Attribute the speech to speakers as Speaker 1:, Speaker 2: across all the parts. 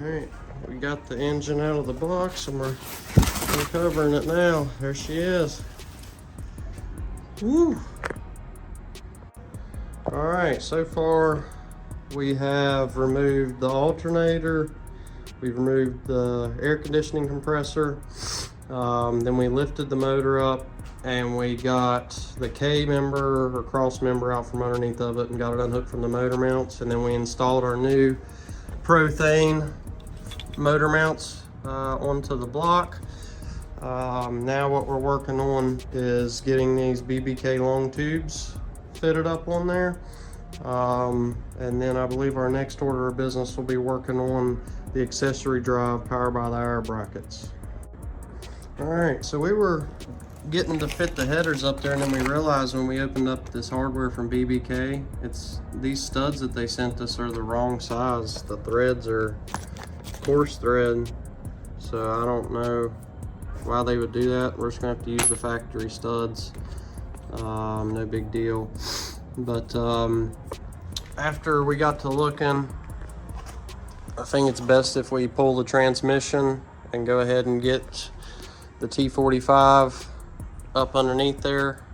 Speaker 1: Alright, we got the engine out of the box and we're uncovering it now. There she is. Woo! Alright, so far we have removed the alternator, we've removed the air conditioning compressor, then we lifted the motor up and we got the K-member or cross member out from underneath of it and got it unhooked from the motor mounts, and then we installed our new Prothane motor mounts onto the block. Now what we're working on is getting these BBK long tubes fitted up on there, and then I believe our next order of business will be working on the accessory drive powered by the air brackets. All right, so we were getting to fit the headers up there, and then we realized when we opened up this hardware from BBK, it's these studs that they sent us are the wrong size. The threads are coarse thread, so I don't know why they would do that. We're just gonna have to use the factory studs. No big deal. But after we got to looking, I think it's best if we pull the transmission and go ahead and get the T45 up underneath there.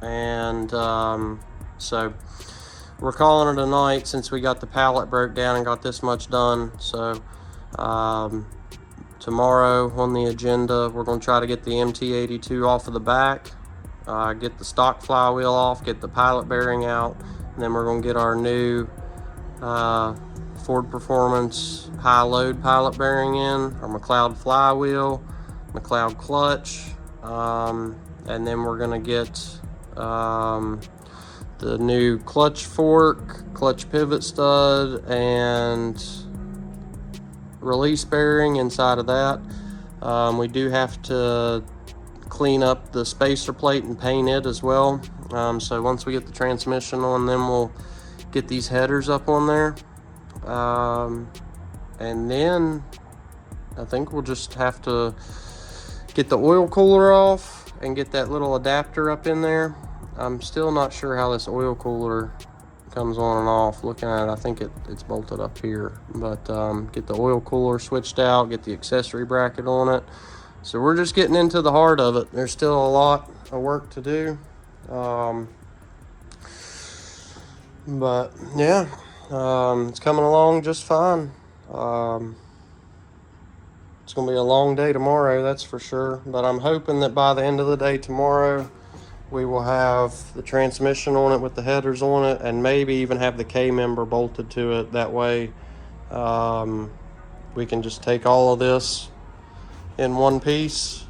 Speaker 1: And so we're calling it a night since we got the pallet broke down and got this much done. So tomorrow on the agenda, we're going to try to get the MT82 off of the back, get the stock flywheel off, get the pilot bearing out, and then we're going to get our new Ford Performance high load pilot bearing in, our McLeod flywheel, McLeod clutch, and then we're going to get the new clutch fork, clutch pivot stud, and release bearing inside of that. We do have to clean up the spacer plate and paint it as well. So once we get the transmission on, then we'll get these headers up on there. And then I think we'll just have to get the oil cooler off and get that little adapter up in there. I'm still not sure how this oil cooler comes on and off. Looking at it, I think it's bolted up here, but get the oil cooler switched out, get the accessory bracket on it. So we're just getting into the heart of it. There's still a lot of work to do, but yeah, it's coming along just fine. It's gonna be a long day tomorrow, that's for sure, but I'm hoping that by the end of the day tomorrow we will have the transmission on it with the headers on it, and maybe even have the K-member bolted to it. That way we can just take all of this in one piece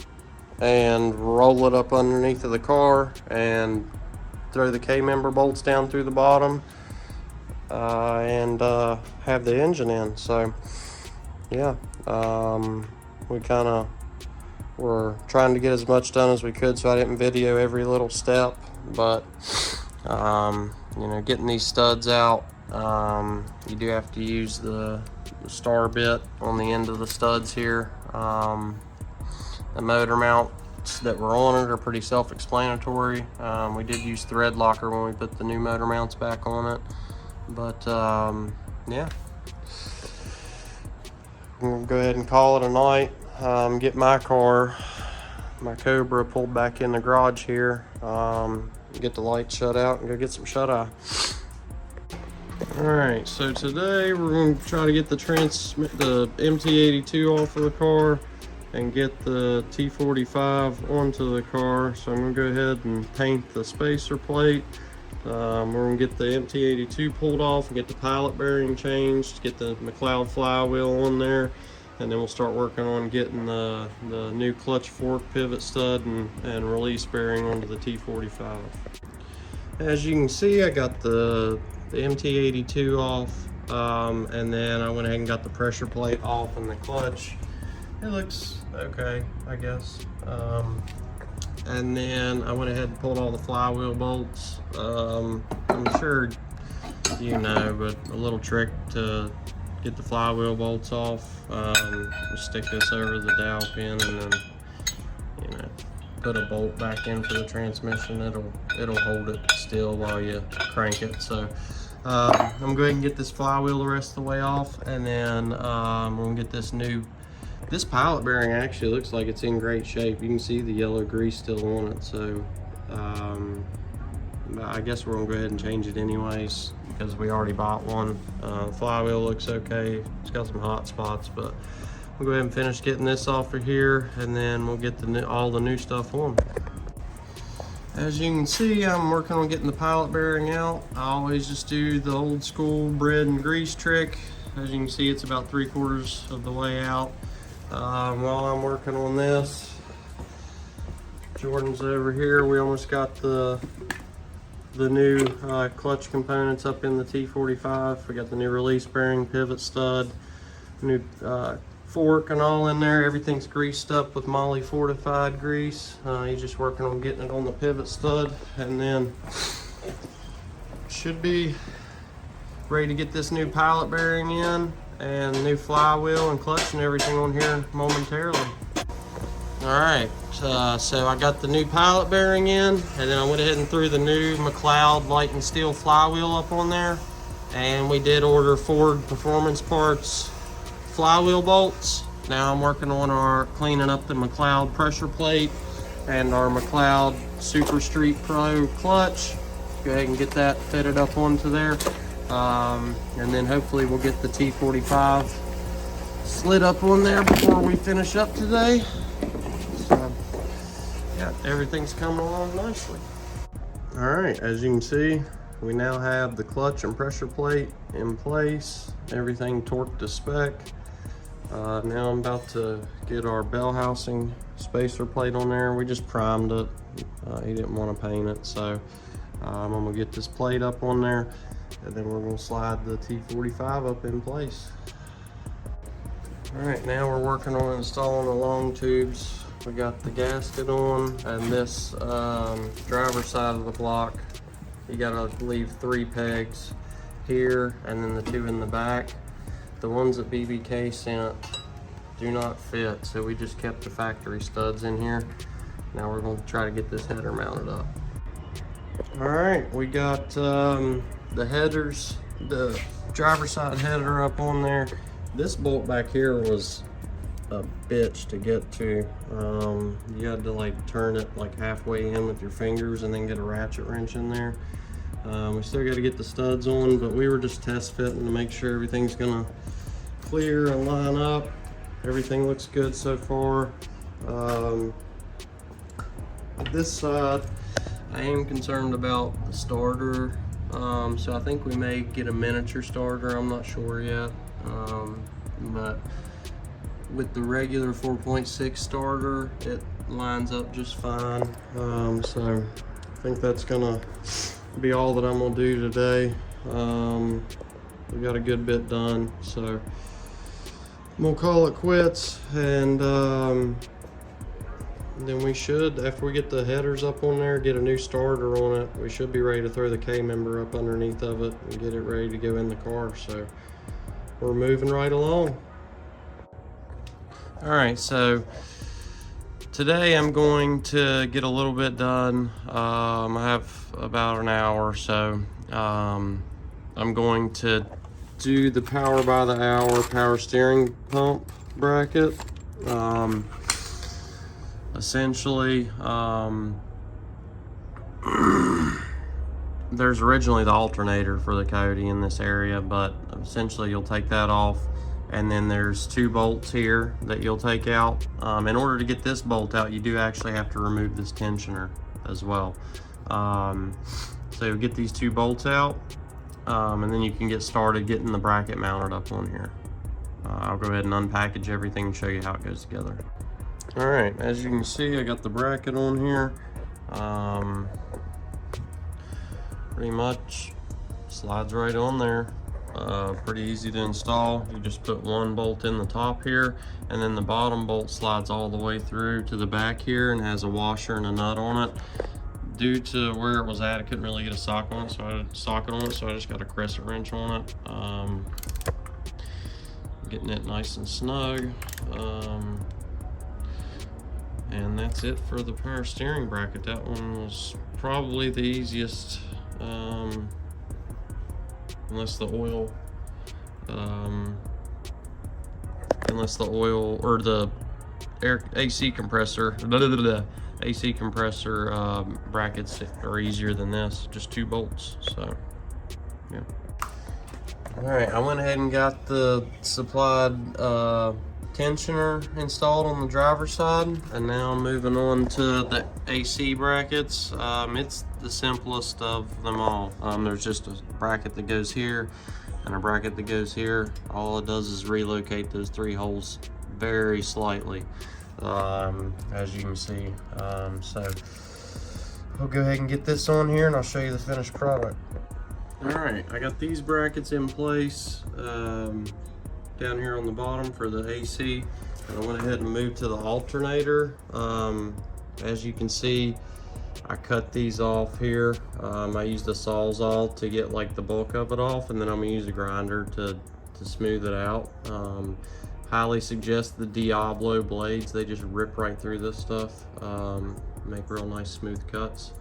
Speaker 1: and roll it up underneath of the car and throw the K-member bolts down through the bottom and have the engine in. So yeah, we kind of were trying to get as much done as we could, so I didn't video every little step, but you know, getting these studs out, you do have to use the star bit on the end of the studs here. The motor mounts that were on it are pretty self-explanatory. We did use thread locker when we put the new motor mounts back on it, but yeah, we'll go ahead and call it a night. Get my car, my Cobra, pulled back in the garage here, get the light shut out and go get some shut-eye. Alright, so today we're going to try to get the MT82 off of the car and get the T45 onto the car. So I'm going to go ahead and paint the spacer plate. We're going to get the MT82 pulled off and get the pilot bearing changed, get the McLeod flywheel on there, and then we'll start working on getting the new clutch fork pivot stud and release bearing onto the T45. As you can see, I got the MT82 off, and then I went ahead and got the pressure plate off and the clutch. It looks okay, I guess. And then I went ahead and pulled all the flywheel bolts. I'm sure you know, but a little trick to get the flywheel bolts off. Just stick this over the dowel pin and then, you know, put a bolt back in for the transmission. It'll hold it still while you crank it. So I'm gonna go ahead and get this flywheel the rest of the way off, and then we're gonna get this pilot bearing actually looks like it's in great shape. You can see the yellow grease still on it, so I guess we're gonna go ahead and change it anyways because we already bought one. Flywheel looks okay. It's got some hot spots, but we'll go ahead and finish getting this off of here, and then we'll get all the new stuff on. As you can see, I'm working on getting the pilot bearing out. I always just do the old school bread and grease trick. As you can see, it's about 3/4 of the way out. While I'm working on this, Jordan's over here. We almost got the new clutch components up in the T45. We got the new release bearing, pivot stud, new fork and all in there. Everything's greased up with Moly fortified grease. He's just working on getting it on the pivot stud, and then should be ready to get this new pilot bearing in and new flywheel and clutch and everything on here momentarily. All right, so I got the new pilot bearing in, and then I went ahead and threw the new McLeod Lightened steel flywheel up on there, and we did order Ford Performance Parts flywheel bolts. Now I'm working on cleaning up the McLeod pressure plate and our McLeod Super Street Pro clutch. Go ahead and get that fitted up onto there, and then hopefully we'll get the T45 slid up on there before we finish up today. So yeah, everything's coming along nicely. All right, as you can see, we now have the clutch and pressure plate in place, everything torqued to spec. Now I'm about to get our bell housing spacer plate on there. We just primed it. He didn't want to paint it, so I'm gonna get this plate up on there, and then we're gonna slide the T45 up in place. All right, now we're working on installing the long tubes. We got the gasket on, and this driver's side of the block, you gotta leave 3 pegs here and then the 2 in the back. The ones that BBK sent do not fit, so we just kept the factory studs in here. Now we're going to try to get this header mounted up. All right, we got the headers, the driver's side header up on there. This bolt back here was a bitch to get to. You had to like turn it like halfway in with your fingers and then get a ratchet wrench in there. We still got to get the studs on, but we were just test fitting to make sure everything's gonna clear and line up. Everything looks good so far. This side, I am concerned about the starter, so I think we may get a miniature starter. I'm not sure yet, but with the regular 4.6 starter, it lines up just fine. So I think that's gonna be all that I'm gonna do today. We got a good bit done, so I'm gonna call it quits, and then we should, after we get the headers up on there, get a new starter on it, we should be ready to throw the K-Member up underneath of it and get it ready to go in the car. So we're moving right along. All right, so today I'm going to get a little bit done. I have about an hour or so. I'm going to do the power by the hour power steering pump bracket. Essentially, there's originally the alternator for the Coyote in this area, but essentially you'll take that off, and then there's 2 bolts here that you'll take out. In order to get this bolt out, you do actually have to remove this tensioner as well. So you'll get these 2 bolts out, and then you can get started getting the bracket mounted up on here. I'll go ahead and unpackage everything and show you how it goes together. All right, as you can see, I got the bracket on here. Pretty much slides right on there. Pretty easy to install. You just put 1 bolt in the top here, and then the bottom bolt slides all the way through to the back here and has a washer and a nut on it. Due to where it was at, I couldn't really get a socket on it, so I just got a crescent wrench on it. Getting it nice and snug. And that's it for the power steering bracket. That one was probably the easiest unless the oil or the AC compressor, AC compressor brackets are easier than this, just 2 bolts. So yeah. All right, I went ahead and got the supplied tensioner installed on the driver's side, and now I'm moving on to the AC brackets. It's the simplest of them all. There's just a bracket that goes here and a bracket that goes here. All it does is relocate those 3 holes very slightly, as you can see. So I'll go ahead and get this on here and I'll show you the finished product. All right, I got these brackets in place down here on the bottom for the AC, and I went ahead and moved to the alternator. As you can see, I cut these off here. I used a Sawzall to get like the bulk of it off, and then I'm gonna use a grinder to smooth it out. Highly suggest the Diablo blades. They just rip right through this stuff, make real nice smooth cuts.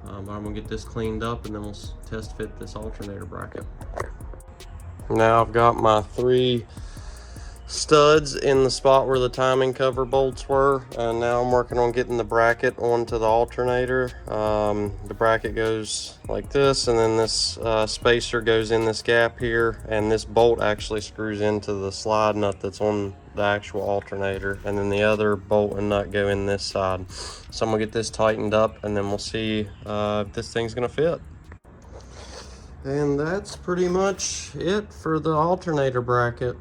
Speaker 1: I'm gonna get this cleaned up and then we'll test fit this alternator bracket. Now I've got my 3 studs in the spot where the timing cover bolts were, and now I'm working on getting the bracket onto the alternator. The bracket goes like this, and then this spacer goes in this gap here, and this bolt actually screws into the slide nut that's on the actual alternator, and then the other bolt and nut go in this side. So I'm gonna get this tightened up and then we'll see if this thing's gonna fit. And that's pretty much it for the alternator bracket.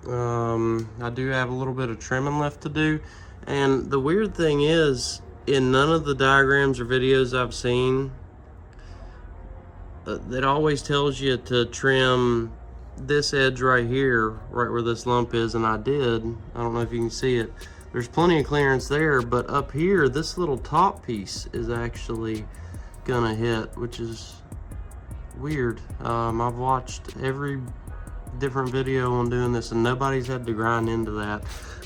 Speaker 1: I do have a little bit of trimming left to do, and the weird thing is, in none of the diagrams or videos I've seen, it always tells you to trim this edge right here, right where this lump is, and I did. I don't know if you can see it. There's plenty of clearance there, but up here, this little top piece is actually gonna hit, which is weird. I've watched every different video on doing this and nobody's had to grind into that,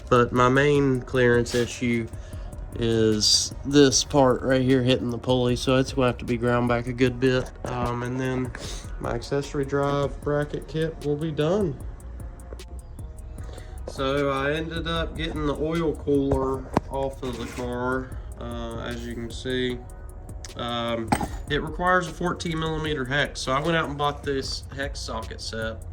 Speaker 1: but my main clearance issue is this part right here hitting the pulley, so it's gonna have to be ground back a good bit, and then my accessory drive bracket kit will be done. So I ended up getting the oil cooler off of the car. As you can see, it requires a 14mm hex, so I went out and bought this hex socket set.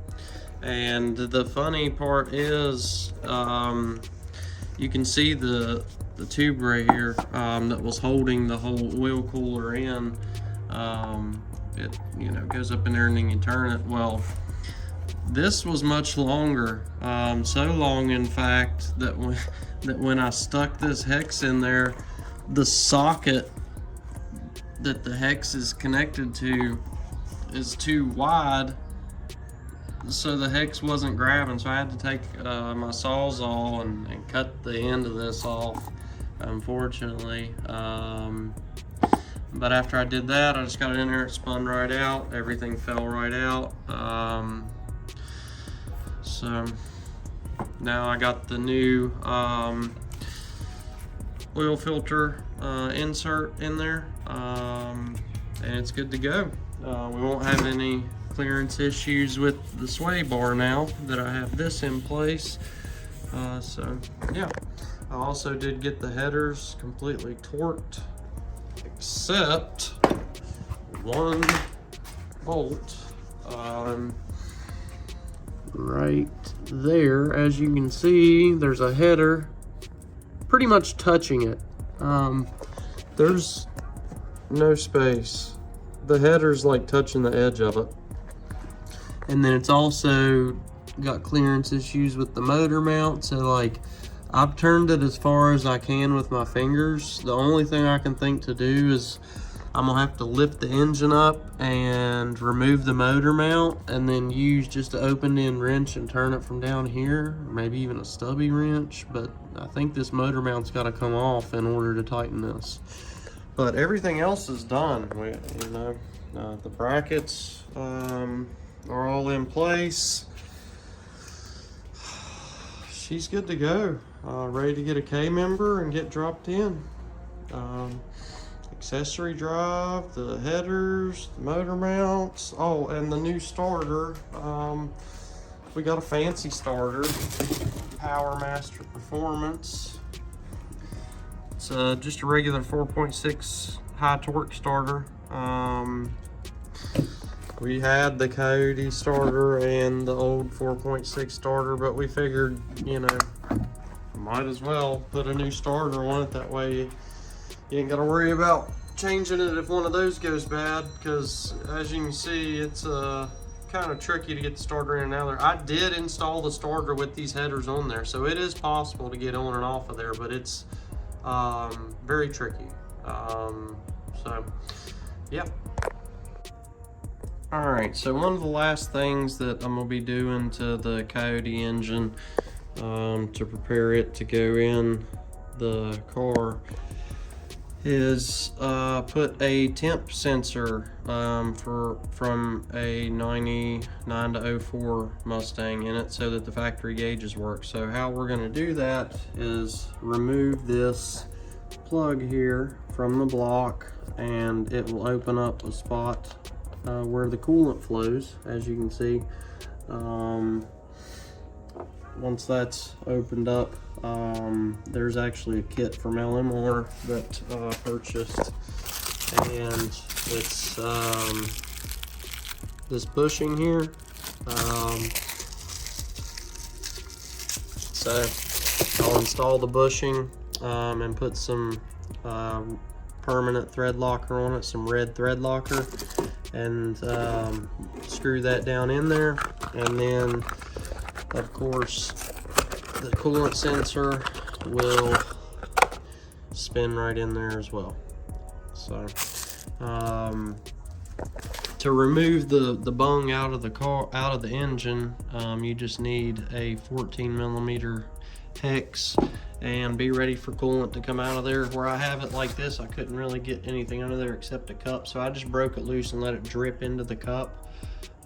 Speaker 1: And the funny part is, you can see the tube right here that was holding the whole oil cooler in. It, you know, goes up in there and then you turn it. Well, this was much longer, so long in fact that when I stuck this hex in there, the socket that the hex is connected to is too wide, so the hex wasn't grabbing, so I had to take my Sawzall and cut the end of this off, unfortunately. But after I did that, I just got it in there, it spun right out, everything fell right out. So now I got the new oil filter insert in there, and it's good to go. We won't have any clearance issues with the sway bar now that I have this in place. So yeah, I also did get the headers completely torqued, except one bolt right there. As you can see, there's a header pretty much touching it. There's no space. The header's like touching the edge of it. And then it's also got clearance issues with the motor mount, so like I've turned it as far as I can with my fingers. The only thing I can think to do is I'm gonna have to lift the engine up and remove the motor mount, and then use just an open-end wrench and turn it from down here, or maybe even a stubby wrench. But I think this motor mount's got to come off in order to tighten this. But everything else is done. You know, the brackets are all in place. She's good to go, ready to get a K-member and get dropped in. accessory drive, the headers, the motor mounts. Oh, and the new starter. We got a fancy starter, Powermaster Performance. It's just a regular 4.6 high torque starter. We had the Coyote starter and the old 4.6 starter, but we figured, you know, might as well put a new starter on it. That way you ain't gotta worry about changing it if one of those goes bad, because as you can see, it's kind of tricky to get the starter in and out of there. I did install the starter with these headers on there, so it is possible to get on and off of there, but it's very tricky. So yeah. All right, so one of the last things that I'm gonna be doing to the Coyote engine to prepare it to go in the car is put a temp sensor from a 99 to 04 Mustang in it so that the factory gauges work. So how we're going to do that is remove this plug here from the block, and it will open up a spot where the coolant flows, as you can see. Once that's opened up, there's actually a kit from LMR that purchased, and it's this bushing here. So I'll install the bushing and put some permanent thread locker on it, some red thread locker, and screw that down in there. And then of course the coolant sensor will spin right in there as well. So to remove the bung out of the car, out of the engine, you just need a 14mm hex and be ready for coolant to come out of there. Where I have it like this, I couldn't really get anything under there except a cup, so I just broke it loose and let it drip into the cup.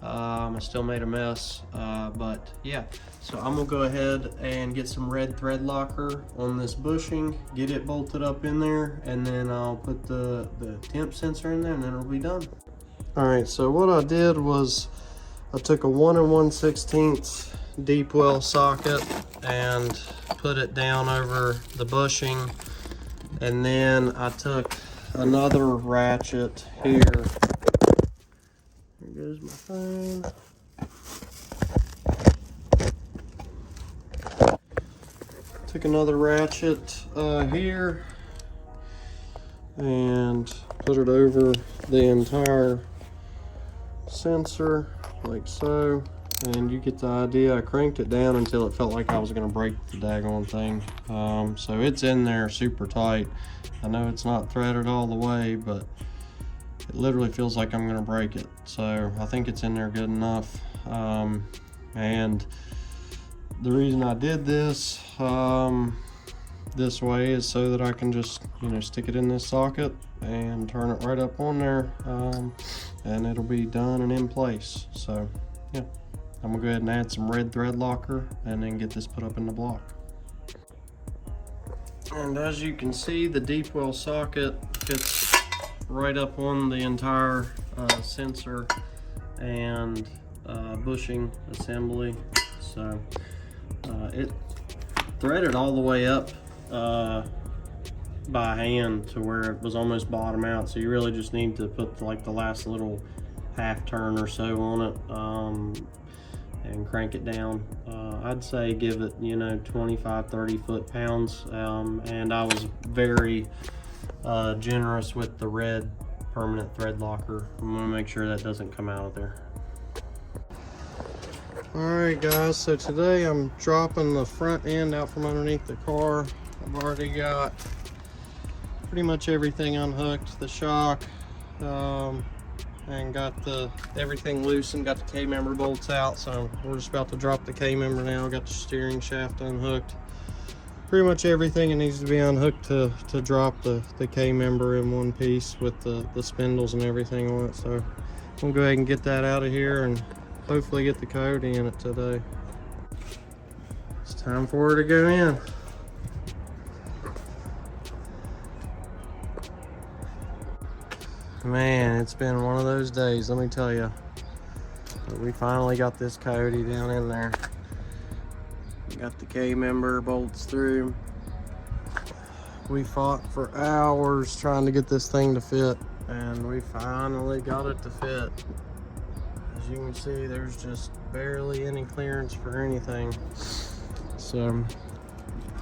Speaker 1: I still made a mess, but yeah. So I'm gonna go ahead and get some red thread locker on this bushing, get it bolted up in there, and then I'll put the temp sensor in there, and then it'll be done. All right, so what I did was I took a 1 1/16 deep well socket and put it down over the bushing, and then I took another ratchet here. There goes my phone. Took another ratchet here and put it over the entire sensor like so, and you get the idea. I cranked it down until it felt like I was going to break the daggone thing. So it's in there super tight. I know it's not threaded all the way, but it literally feels like I'm going to break it. So I think it's in there good enough. And the reason I did this this way is so that I can just, you know, stick it in this socket and turn it right up on there, and it'll be done and in place. So yeah, I'm gonna go ahead and add some red thread locker and then get this put up in the block. And as you can see, the deep well socket fits right up on the entire sensor and bushing assembly. So it threaded all the way up by hand to where it was almost bottom out, so you really just need to put like the last little half turn or so on it, and crank it down. I'd say give it, you know, 25-30 foot-pounds, and I was very generous with the red permanent thread locker. I'm gonna make sure that doesn't come out of there. Alright guys, so today I'm dropping the front end out from underneath the car. I've already got pretty much everything unhooked, the shock, and got everything loosened, got the K-member bolts out, so we're just about to drop the K-member now. Got the steering shaft unhooked. Pretty much everything that needs to be unhooked to drop the K-member in one piece with the spindles and everything on it. So I'm gonna go ahead and get that out of here and hopefully get the Coyote in it today. It's time for her to go in. Man, it's been one of those days, let me tell you. But we finally got this Coyote down in there. We got the K-member bolts through. We fought for hours trying to get this thing to fit, and we finally got it to fit. As you can see, there's just barely any clearance for anything. So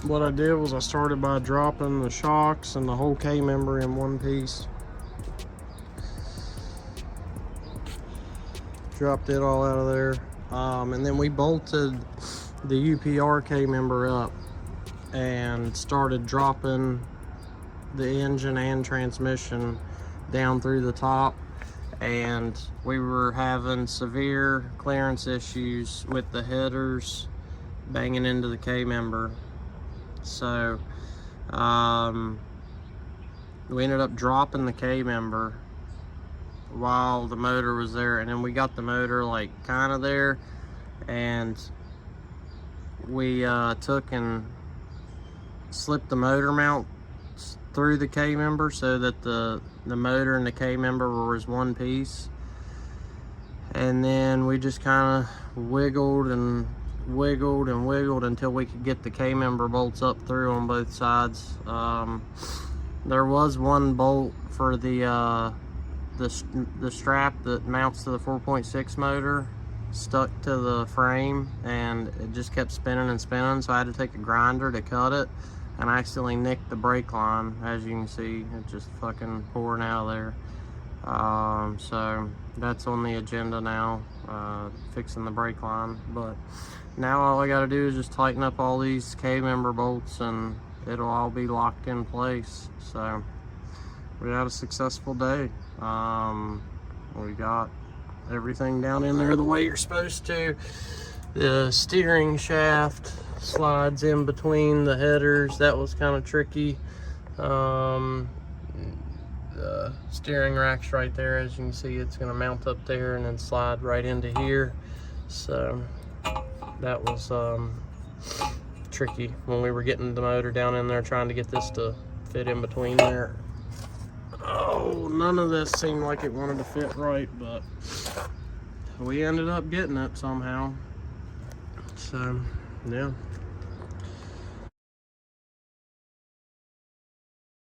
Speaker 1: what I did was I started by dropping the shocks and the whole K-member in one piece. Dropped it all out of there, and then we bolted the UPR K-member up and started dropping the engine and transmission down through the top, and we were having severe clearance issues with the headers banging into the K-member. So we ended up dropping the K-member while the motor was there, and then we got the motor like kind of there, and we took and slipped the motor mount through the K-member so that the motor and the K-member were as one piece, and then we just kind of wiggled and wiggled and wiggled until we could get the K-member bolts up through on both sides. There was one bolt for the strap that mounts to the 4.6 motor stuck to the frame, and it just kept spinning and spinning, so I had to take a grinder to cut it, and I accidentally nicked the brake line. As you can see, it just fucking pouring out of there. So that's on the agenda now, fixing the brake line. But now all I gotta do is just tighten up all these K-member bolts and it'll all be locked in place. So we had a successful day. We got everything down in there the way you're supposed to. The steering shaft slides in between the headers. That was kind of tricky. The steering rack's right there. As you can see, it's going to mount up there and then slide right into here. So that was tricky when we were getting the motor down in there, trying to get this to fit in between there. Oh, none of this seemed like it wanted to fit right, but we ended up getting it somehow. So yeah.